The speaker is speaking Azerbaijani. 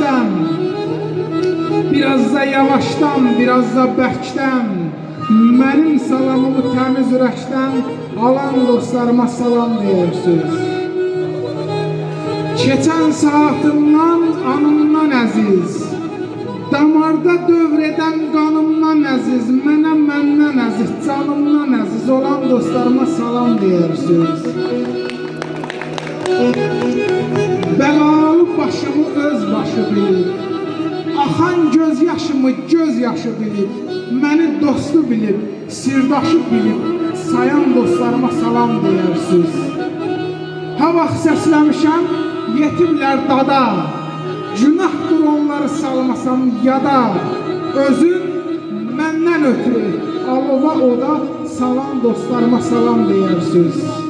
bərkdən, biraz da yavaşdan, biraz da bərkdən, mənim salamımı təmiz ürəkdən alan dostlarıma salam deyirsiniz. Keçən saatımdan, anımdan əziz, damarda dövr edən qanımdan əziz, mənə məndən əziz, canımdan əziz olan dostlarıma salam deyirsiniz. Bəlalı başımı öz başı bilib, axan göz yaşımı göz yaşı bilib, məni dostu bilib, sirdaşı bilib, sayan dostlarıma salam deyirsiniz. Ha vaxt səsləmişəm, yetimlər dada, günahdır onları salmasam yada, özün məndən ötürü, alova oda salan dostlarıma salam deyirsiniz.